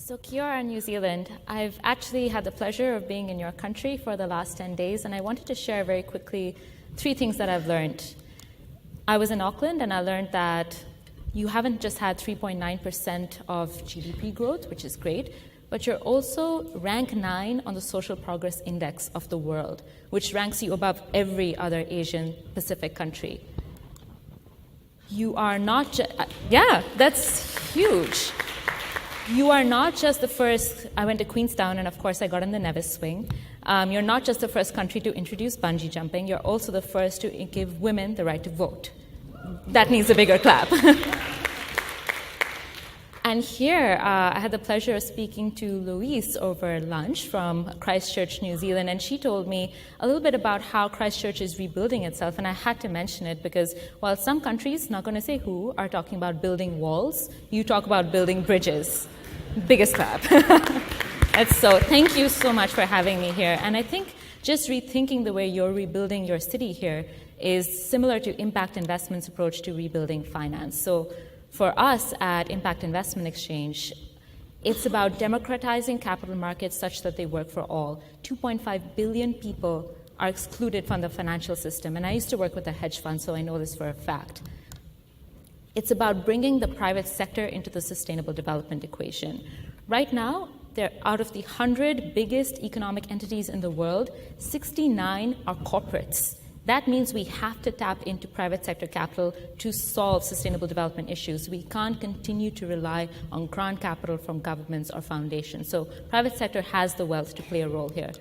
So Kia ora, New Zealand. I've actually had the pleasure of being in your country for the last 10 days, and I wanted to share very quickly 3 things that I've learned. I was in Auckland, and I learned that you haven't just had 3.9% of GDP growth, which is great, but you're also rank 9 on the Social Progress Index of the world, which ranks you above every other Asian Pacific country. You are not yeah, that's huge. You are not just the first. I went to Queenstown, and of course I got in the Nevis swing. You're not just the first country to introduce bungee jumping, you're also the first to give women the right to vote. That needs a bigger clap. And here, I had the pleasure of speaking to Louise over lunch from Christchurch, New Zealand, and she told me a little bit about how Christchurch is rebuilding itself, and I had to mention it because while some countries, not going to say who, are talking about building walls, you talk about building bridges. Biggest clap. So thank you so much for having me here. And I think just rethinking the way you're rebuilding your city here is similar to Impact Investment's approach to rebuilding finance. So for us at Impact Investment Exchange, it's about democratizing capital markets such that they work for all. 2.5 billion people are excluded from the financial system, and I used to work with a hedge fund, so I know this for a fact. It's about bringing the private sector into the sustainable development equation. Right now, out of the 100 biggest economic entities in the world, 69 are corporates. That means we have to tap into private sector capital to solve sustainable development issues. We can't continue to rely on grant capital from governments or foundations. So private sector has the wealth to play a role here.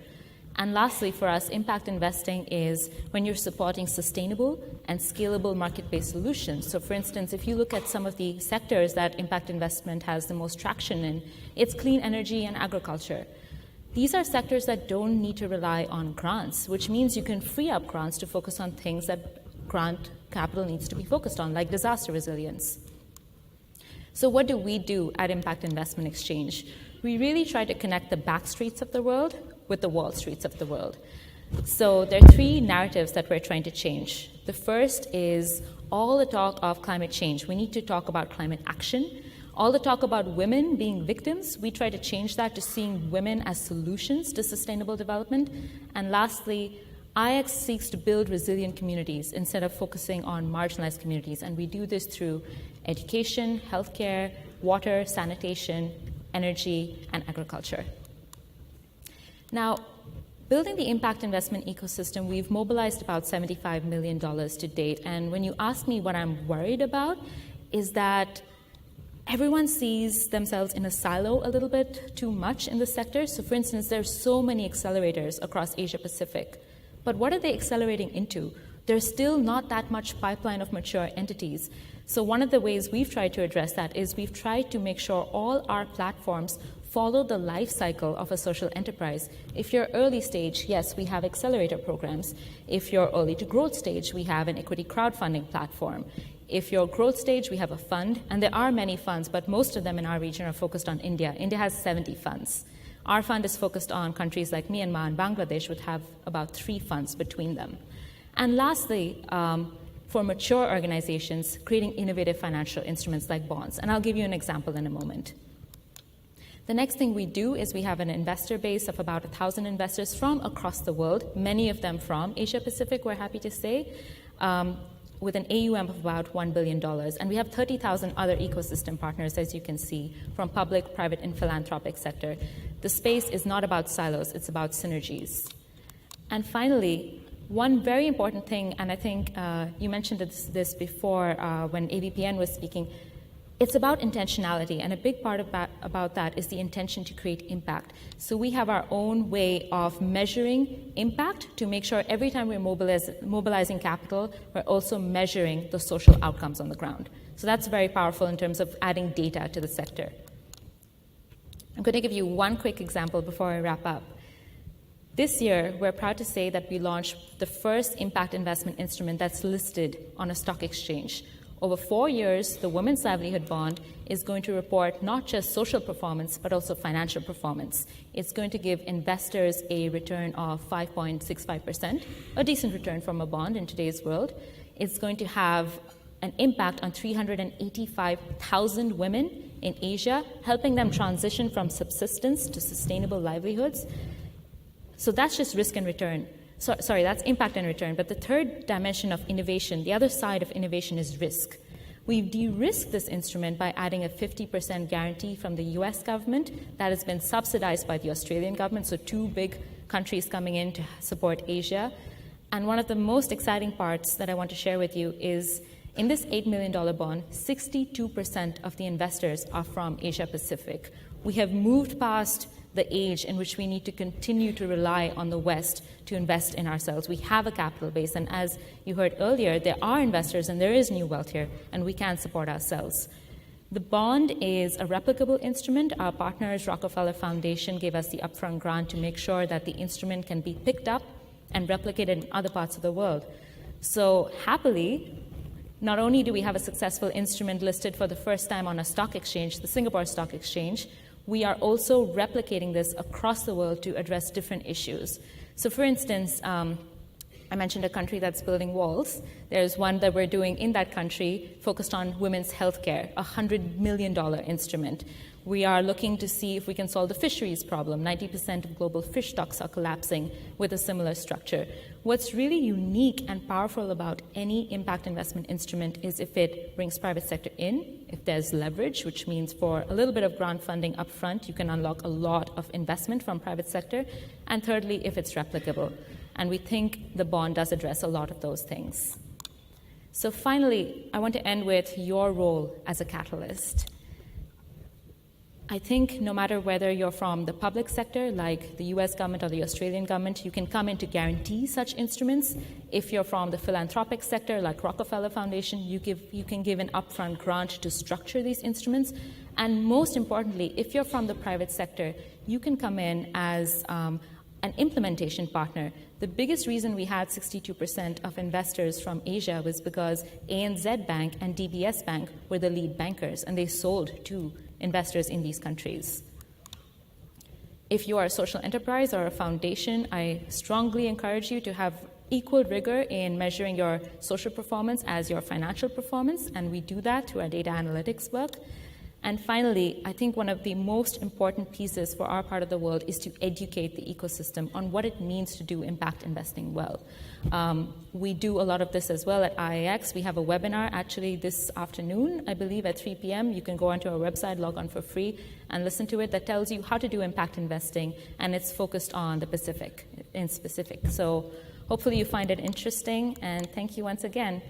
And lastly, for us, impact investing is when you're supporting sustainable and scalable market-based solutions. So for instance, if you look at some of the sectors that impact investment has the most traction in, it's clean energy and agriculture. These are sectors that don't need to rely on grants, which means you can free up grants to focus on things that grant capital needs to be focused on, like disaster resilience. So what do we do at Impact Investment Exchange? We really try to connect the back streets of the world with the wall streets of the world. So there are 3 narratives that we're trying to change. The first is all the talk of climate change. We need to talk about climate action. All the talk about women being victims, we try to change that to seeing women as solutions to sustainable development. And lastly, IX seeks to build resilient communities instead of focusing on marginalized communities. And we do this through education, healthcare, water, sanitation, energy, and agriculture. Now, building the impact investment ecosystem, we've mobilized about $75 million to date. And when you ask me what I'm worried about, is that everyone sees themselves in a silo a little bit too much in the sector. So for instance, there's so many accelerators across Asia Pacific. But what are they accelerating into? There's still not that much pipeline of mature entities. So one of the ways we've tried to address that is we've tried to make sure all our platforms follow the life cycle of a social enterprise. If you're early stage, yes, we have accelerator programs. If you're early to growth stage, we have an equity crowdfunding platform. If you're growth stage, we have a fund, and there are many funds, but most of them in our region are focused on India. India has 70 funds. Our fund is focused on countries like Myanmar and Bangladesh, which have about 3 funds between them. And lastly, for mature organizations, creating innovative financial instruments like bonds. And I'll give you an example in a moment. The next thing we do is we have an investor base of about 1,000 investors from across the world, many of them from Asia Pacific, we're happy to say, with an AUM of about $1 billion. And we have 30,000 other ecosystem partners, as you can see, from public, private, and philanthropic sector. The space is not about silos, it's about synergies. And finally, one very important thing, and I think you mentioned this before when AVPN was speaking, it's about intentionality, and a big part about that is the intention to create impact. So we have our own way of measuring impact to make sure every time we're mobilizing capital, we're also measuring the social outcomes on the ground. So that's very powerful in terms of adding data to the sector. I'm going to give you one quick example before I wrap up. This year, we're proud to say that we launched the first impact investment instrument that's listed on a stock exchange. Over 4 years, the Women's Livelihood Bond is going to report not just social performance, but also financial performance. It's going to give investors a return of 5.65%, a decent return from a bond in today's world. It's going to have an impact on 385,000 women in Asia, helping them transition from subsistence to sustainable livelihoods. So that's just risk and return. Sorry, that's impact and return. But the third dimension of innovation, the other side of innovation, is risk. We've de-risked this instrument by adding a 50% guarantee from the US government that has been subsidized by the Australian government, so two big countries coming in to support Asia. And one of the most exciting parts that I want to share with you is in this $8 million bond, 62% of the investors are from Asia Pacific. We have moved past the age in which we need to continue to rely on the West to invest in ourselves. We have a capital base, and as you heard earlier, there are investors and there is new wealth here, and we can support ourselves. The bond is a replicable instrument. Our partners, Rockefeller Foundation, gave us the upfront grant to make sure that the instrument can be picked up and replicated in other parts of the world. So happily, not only do we have a successful instrument listed for the first time on a stock exchange, the Singapore Stock Exchange, we are also replicating this across the world to address different issues. So for instance, I mentioned a country that's building walls. There's one that we're doing in that country focused on women's health care, a $100 million instrument. We are looking to see if we can solve the fisheries problem. 90% of global fish stocks are collapsing with a similar structure. What's really unique and powerful about any impact investment instrument is if it brings private sector in, if there's leverage, which means for a little bit of grant funding up front, you can unlock a lot of investment from private sector, and thirdly, if it's replicable. And we think the bond does address a lot of those things. So finally, I want to end with your role as a catalyst. I think no matter whether you're from the public sector, like the US government or the Australian government, you can come in to guarantee such instruments. If you're from the philanthropic sector, like Rockefeller Foundation, you can give an upfront grant to structure these instruments. And most importantly, if you're from the private sector, you can come in as an implementation partner. The biggest reason we had 62% of investors from Asia was because ANZ Bank and DBS Bank were the lead bankers, and they sold to investors in these countries. If you are a social enterprise or a foundation, I strongly encourage you to have equal rigor in measuring your social performance as your financial performance, and we do that through our data analytics work. And finally, I think one of the most important pieces for our part of the world is to educate the ecosystem on what it means to do impact investing well. We do a lot of this as well at IAX. We have a webinar actually this afternoon, I believe at 3 p.m. You can go onto our website, log on for free, and listen to it that tells you how to do impact investing, and it's focused on the Pacific in specific. So hopefully you find it interesting, and thank you once again.